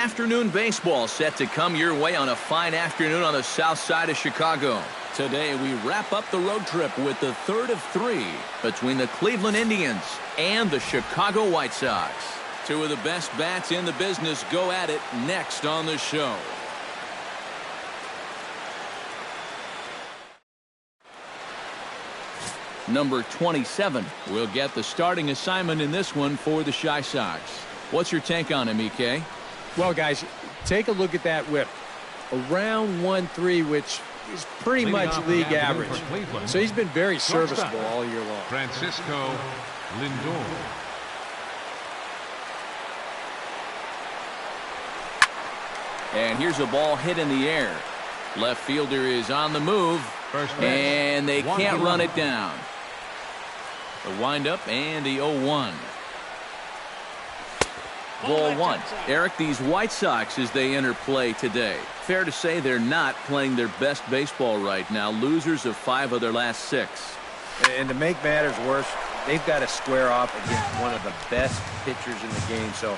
Afternoon baseball set to come your way on a fine afternoon on the south side of Chicago. Today we wrap up the road trip with the third of 3 between the Cleveland Indians and the Chicago White Sox. Two of the best bats in the business go at it next on the show. Number 27 will get the starting assignment in this one for the Chi Sox. What's your take on him, EK? Well, guys, take a look at that whip. Around 1.3, which is pretty much league average. So he's been very serviceable all year long. Francisco Lindor. And here's a ball hit in the air. Left fielder is on the move. And they can't run it down. The windup and the 0-1. Ball 1. Eric, these White Sox, as they enter play today, fair to say they're not playing their best baseball right now. Losers of 5 of their last 6. And to make matters worse, they've got to square off against one of the best pitchers in the game, so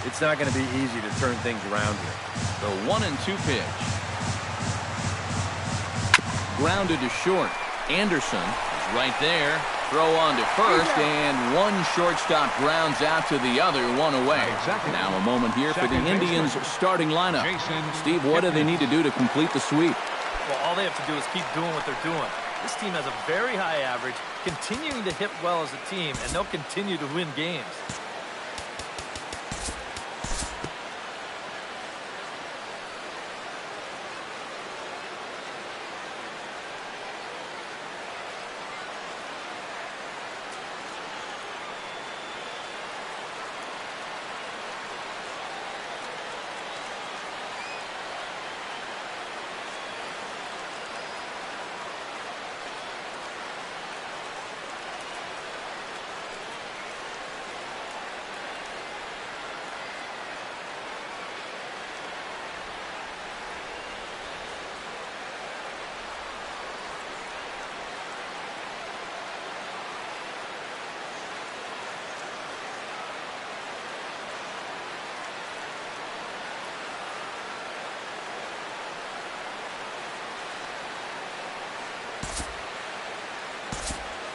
it's not going to be easy to turn things around here. The 1-2 pitch. Grounded to short. Anderson is right there. Throw on to first, and one shortstop grounds out to the other, one away. Now a moment here for the Indians' starting lineup. Steve, what do they need to do to complete the sweep? Well, all they have to do is keep doing what they're doing. This team has a very high average, continuing to hit well as a team, and they'll continue to win games.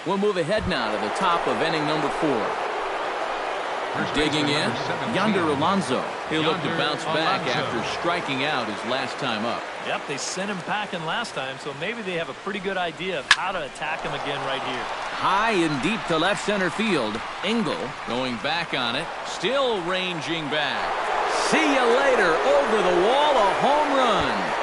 We'll move ahead now to the top of inning number 4. Digging in, Yonder Alonso. He'll look to bounce back after striking out his last time up. Yep, they sent him packing last time, so maybe they have a pretty good idea of how to attack him again right here. High and deep to left center field. Engel going back on it, still ranging back. See you later. Over the wall, a home run.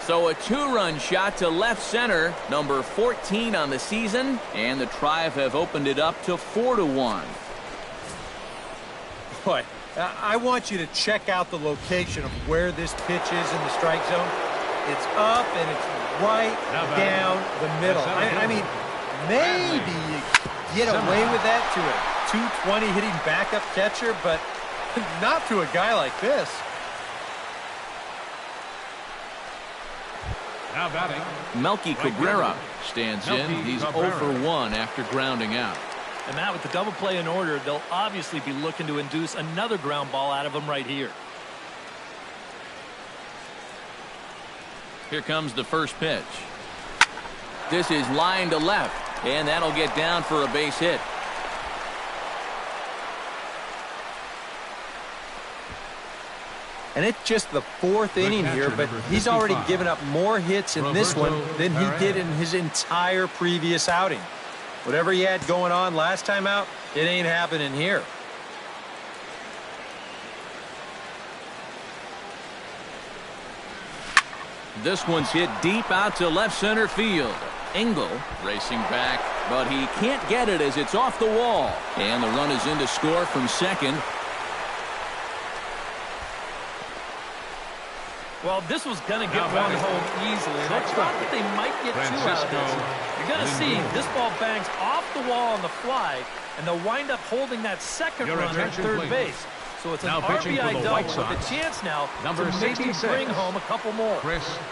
So a 2-run shot to left center, number 14 on the season, and the Tribe have opened it up to 4-1. Boy, I want you to check out the location of where this pitch is in the strike zone. It's up and it's right down the middle. I mean, maybe you get away with that to a 220 hitting backup catcher, but not to a guy like this. Now batting, Melky Cabrera stands in. He's 0 for 1 after grounding out. And Matt, with the double play in order, they'll obviously be looking to induce another ground ball out of him right here. Here comes the first pitch. This is line to left, and that'll get down for a base hit. And it's just the 4th inning here, but he's already given up more hits in this one than he did in his entire previous outing. Whatever he had going on last time out, it ain't happening here. This one's hit deep out to left center field. Engel racing back, but he can't get it as it's off the wall. And the run is in to score from second. Well, this was going to get one home easily, and I thought that they might get 2 out of this. You're going to see this ball bangs off the wall on the fly, and they'll wind up holding that second runner at third base. So So it's an RBI double with a chance now to maybe bring home a couple more.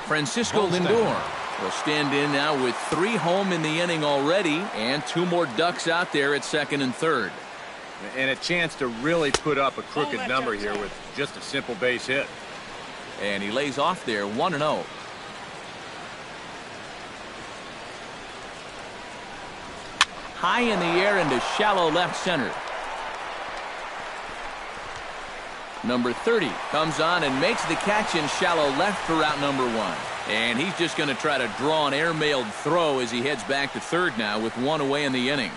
Francisco Lindor will stand in now with 3 home in the inning already and 2 more ducks out there at second and third. And a chance to really put up a crooked number here with just a simple base hit. And he lays off there 1-0. High in the air into shallow left center. Number 30 comes on and makes the catch in shallow left for route number 1. And he's just going to try to draw an airmailed throw as he heads back to third now with 1 away in the inning.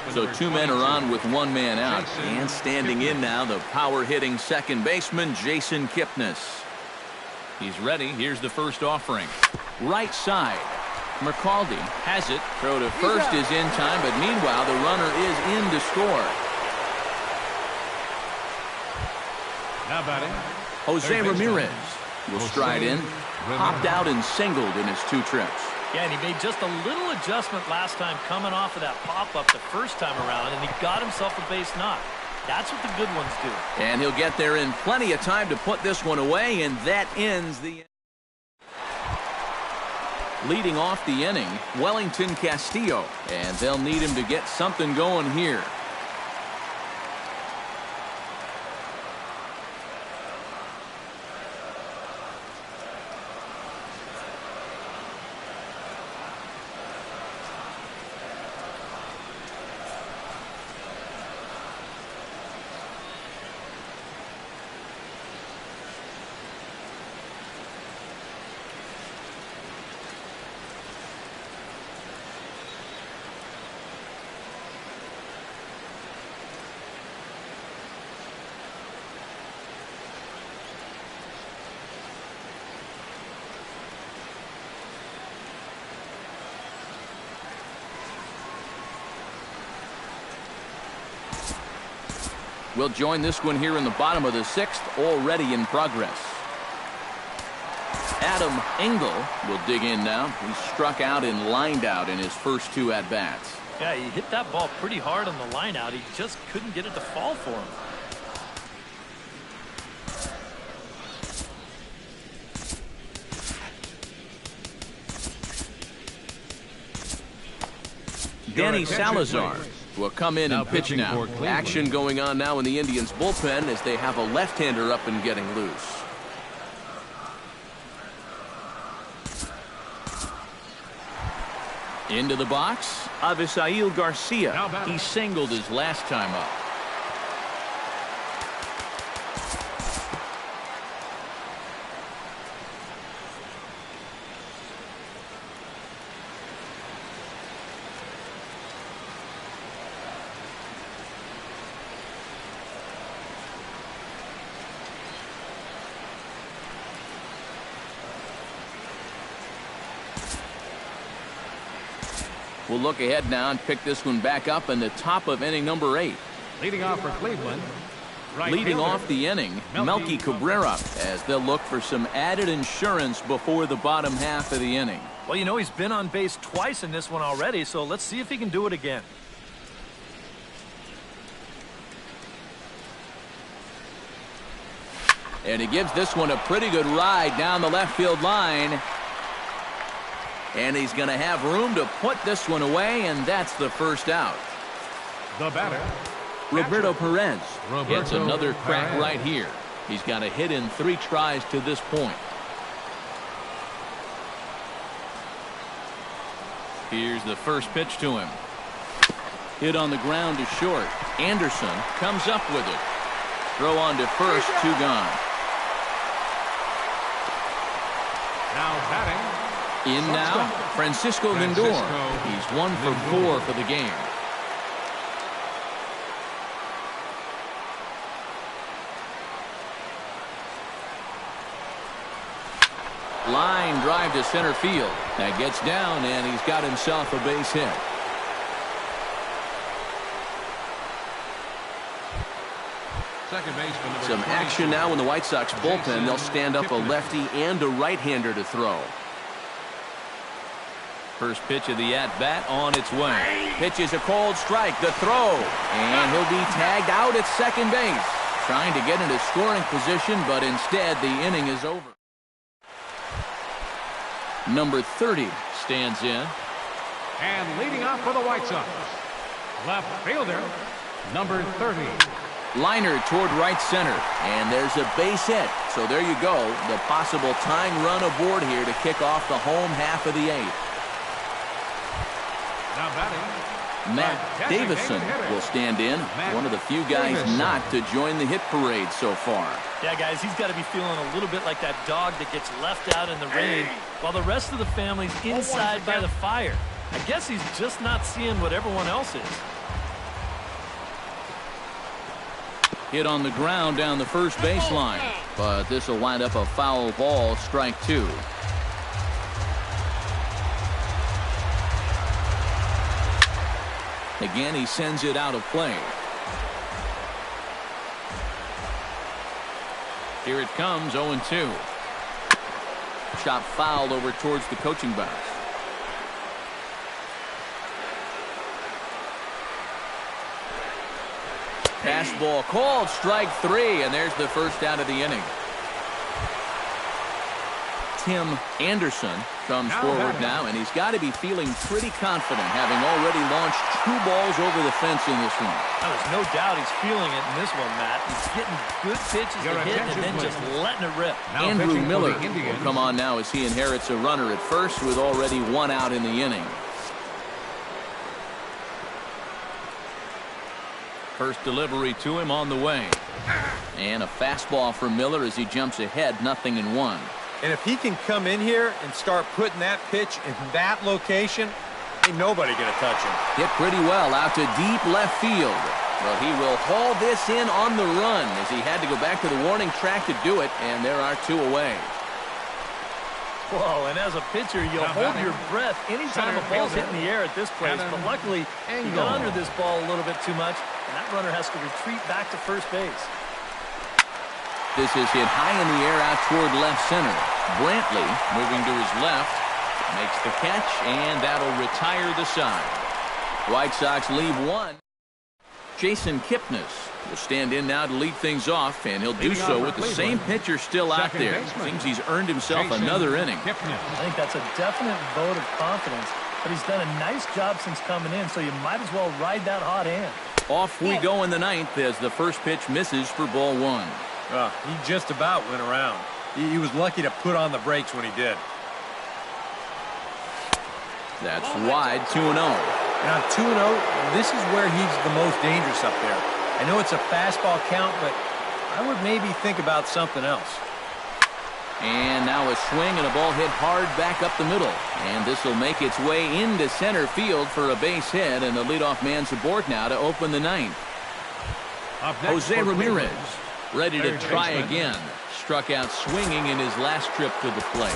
So 2 men are on with 1 man out. And standing in now, the power-hitting second baseman, Jason Kipnis. He's ready. Here's the first offering. Right side. McCaldy has it. Throw to first is in time, but meanwhile, the runner is in to score. Now batting, Jose Ramirez will stride in. Hopped out and singled in his 2 trips. Yeah, and he made just a little adjustment last time coming off of that pop-up the first time around, and he got himself a base knock. That's what the good ones do. And he'll get there in plenty of time to put this one away, and that ends the... Leading off the inning, Wellington Castillo, and they'll need him to get something going here. We'll join this one here in the bottom of the 6th, already in progress. Adam Engel will dig in now. He struck out and lined out in his first 2 at-bats. Yeah, he hit that ball pretty hard on the line out. He just couldn't get it to fall for him. Danny Salazar will come in and pitch now. Action going on now in the Indians bullpen as they have a left-hander up and getting loose. Into the box, Avisail Garcia. He singled his last time up. We'll look ahead now and pick this one back up in the top of inning number 8. leading off for Cleveland. Leading off the inning, Melky Cabrera, as they'll look for some added insurance before the bottom half of the inning. Well, you know, he's been on base twice in this one already, so let's see if he can do it again. And he gives this one a pretty good ride down the left field line. And he's going to have room to put this one away, and that's the first out. The batter, Roberto Perez gets another crack right here. He's got a hit in 3 tries to this point. Here's the first pitch to him. Hit on the ground to short. Anderson comes up with it. Throw on to first, 2 gone. now batting. In now, Francisco Lindor. He's 1 for 4 for the game. Line drive to center field. That gets down, and he's got himself a base hit. Second baseman, Some action now in the White Sox bullpen. They'll stand up a lefty and a right-hander to throw. First pitch of the at-bat on its way. Pitch is a cold strike. The throw. And he'll be tagged out at second base. Trying to get into scoring position, but instead the inning is over. Number 30 stands in. And leading off for the White Sox, left fielder, number 30. Liner toward right center. And there's a base hit. So there you go. The possible tying run aboard here to kick off the home half of the eighth. Now batting, Matt Davison will stand in. One of the few guys not to join the hit parade so far. Yeah, guys, he's got to be feeling a little bit like that dog that gets left out in the rain while the rest of the family's inside by the fire. I guess he's just not seeing what everyone else is. Hit on the ground down the first baseline. But this will wind up a foul ball, strike two. Again, he sends it out of play. Here it comes, 0-2. Shot fouled over towards the coaching box. Fastball called, strike three, and there's the first out of the inning. Tim Anderson comes forward now, and he's got to be feeling pretty confident, having already launched 2 balls over the fence in this one. Now, there's no doubt he's feeling it in this one, Matt. He's getting good pitches to hit and then just letting it rip. Andrew Miller will come on now as he inherits a runner at first with already 1 out in the inning. First delivery to him on the way. And a fastball for Miller as he jumps ahead, 0-1. And if he can come in here and start putting that pitch in that location, ain't nobody going to touch him. Hit pretty well out to deep left field. Well, he will haul this in on the run as he had to go back to the warning track to do it, and there are 2 away. Whoa, and as a pitcher, you'll hold your breath anytime a ball's hit in the air at this place. But luckily, he got under this ball a little bit too much, and that runner has to retreat back to first base. This is hit high in the air out toward left center. Brantley moving to his left. Makes the catch, and that'll retire the side. White Sox leave 1. Jason Kipnis will stand in now to lead things off, and he'll do so with the same pitcher still out there. Seems he's earned himself another inning. I think that's a definite vote of confidence, but he's done a nice job since coming in, so you might as well ride that hot hand. Off we go in the 9th as the first pitch misses for ball 1. He just about went around. He was lucky to put on the brakes when he did. That's wide, 2-0. Now 2-0, this is where he's the most dangerous up there. I know it's a fastball count, but I would maybe think about something else. And now a swing and a ball hit hard back up the middle. And this will make its way into center field for a base hit, and the leadoff man's aboard now to open the 9th. Jose Ramirez ready to try again. Struck out swinging in his last trip to the plate.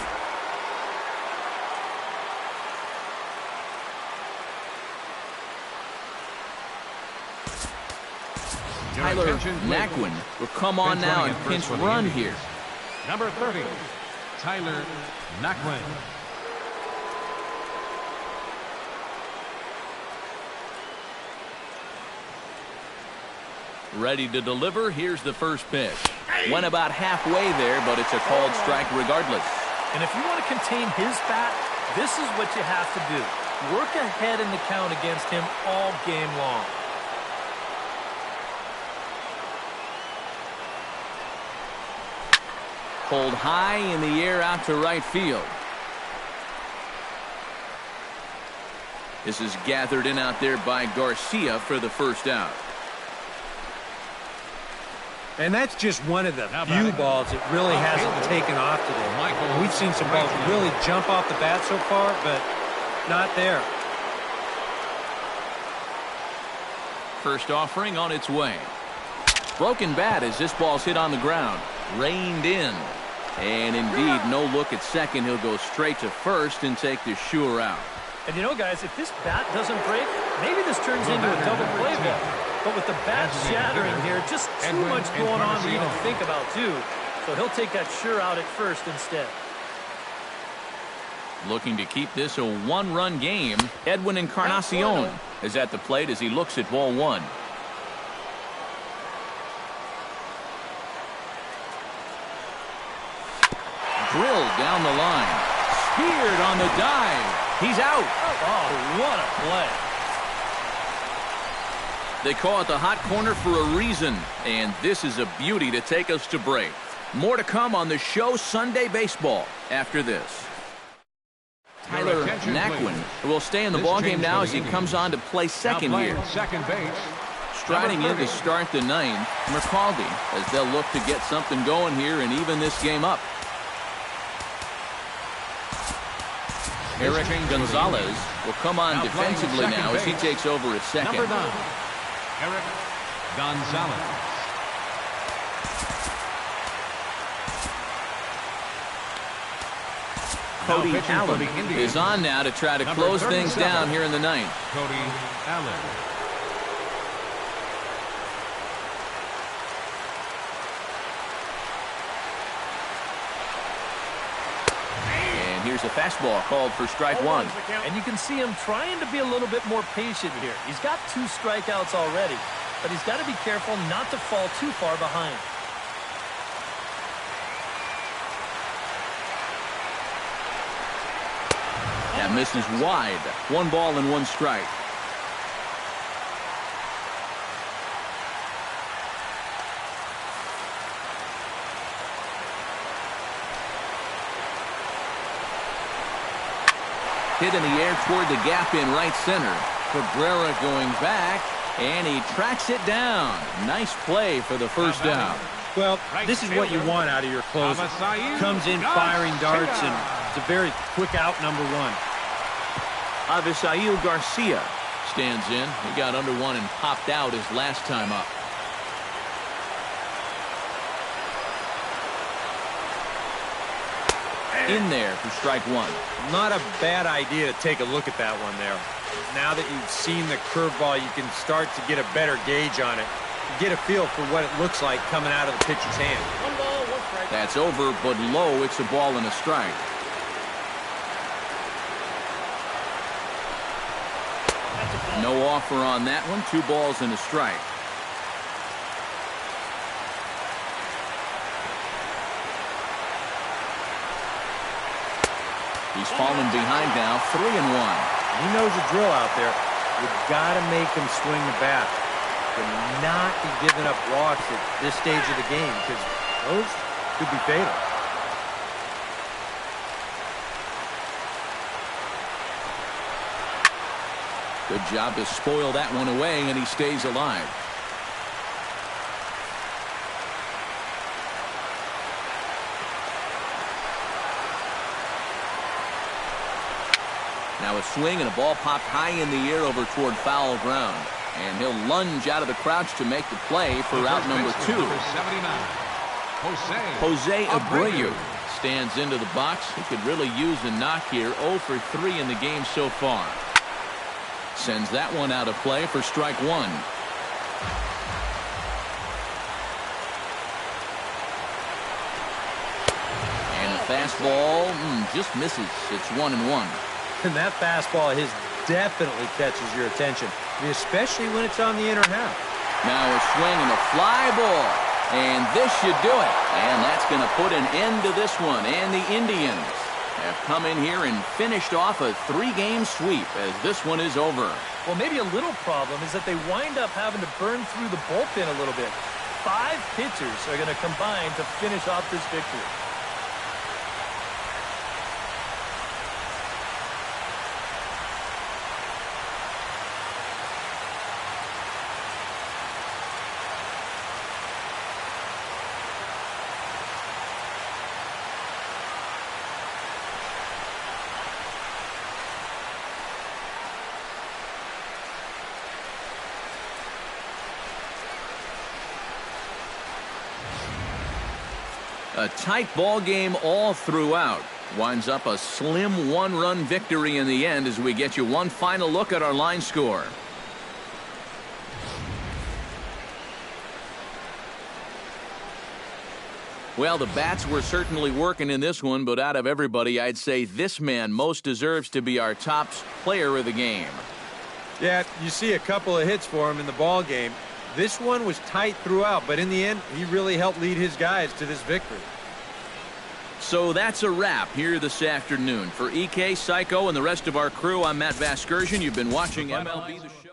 Tyler Naquin will come on now and pinch run here. Number 30, Tyler Naquin. Ready to deliver. Here's the first pitch. Went about halfway there, but it's a called strike regardless. And if you want to contain his bat, this is what you have to do. Work ahead in the count against him all game long. Pulled high in the air out to right field. This is gathered in out there by Garcia for the first out. And that's just one of the few balls that really hasn't taken off today. We've seen some balls really jump off the bat so far, but not there. First offering on its way. Broken bat as this ball's hit on the ground. Reined in. And indeed, no look at second. He'll go straight to first and take the sure out. And you know, guys, if this bat doesn't break, maybe this turns into a double play ball. But with the bat shattering here, just too much going on to even think about, too. So he'll take that sure out at first instead. Looking to keep this a one-run game, Edwin Encarnacion is at the plate as he looks at ball one. Drilled down the line. Speared on the dive. He's out. Oh, what a play. They call it the hot corner for a reason, and this is a beauty to take us to break. More to come on the show Sunday Baseball after this. Tyler Naquin will stay in the ballgame now as he comes on to play second here. Second base. Striding in to start the ninth, McCaldy, as they'll look to get something going here and even this game up. Eric Gonzalez will come on defensively now as he takes over at second. Number 9, Eric Gonzalez. Cody Allen is on now to try to close things down here in the ninth. Cody Allen. And here's a fastball called for strike one. And you can see him trying to be a little bit more patient here. He's got 2 strikeouts already, but he's got to be careful not to fall too far behind. That misses wide. 1 ball and 1 strike. Hit in the air toward the gap in right center. Cabrera going back, and he tracks it down. Nice play for the first down. Well, this is what you want out of your closer. Comes in firing darts, and it's a very quick out number 1. Avisail Garcia stands in. He got under 1 and popped out his last time up. In there for strike 1. Not a bad idea to take a look at that one there. Now that you've seen the curveball, you can start to get a better gauge on it. Get a feel for what it looks like coming out of the pitcher's hand. 1 ball, 1 strike. That's over, but low. It's a ball and a strike. No offer on that one. 2 balls and a strike. He's fallen behind now, 3-1. He knows the drill out there. You've got to make him swing the bat. And not be giving up walks at this stage of the game, because those could be fatal. Good job to spoil that one away, and he stays alive. Now a swing and a ball popped high in the air over toward foul ground. And he'll lunge out of the crouch to make the play for out number 2. Jose Abreu stands into the box. He could really use a knock here. 0 for 3 in the game so far. Sends that one out of play for strike 1. And a fastball just misses. It's 1-1. And that fastball of his definitely catches your attention, especially when it's on the inner half. Now a swing and a fly ball. And this should do it. And that's going to put an end to this one. And the Indians have come in here and finished off a 3-game sweep as this one is over. Well, maybe a little problem is that they wind up having to burn through the bullpen a little bit. 5 pitchers are going to combine to finish off this victory. A tight ball game all throughout. Winds up a slim 1-run victory in the end as we get you one final look at our line score. Well, the bats were certainly working in this one, but out of everybody, I'd say this man most deserves to be our top player of the game. Yeah, you see a couple of hits for him in the ball game. This one was tight throughout, but in the end, he really helped lead his guys to this victory. So that's a wrap here this afternoon. For EK, Psycho, and the rest of our crew, I'm Matt Vasgersian. You've been watching MLB The Show.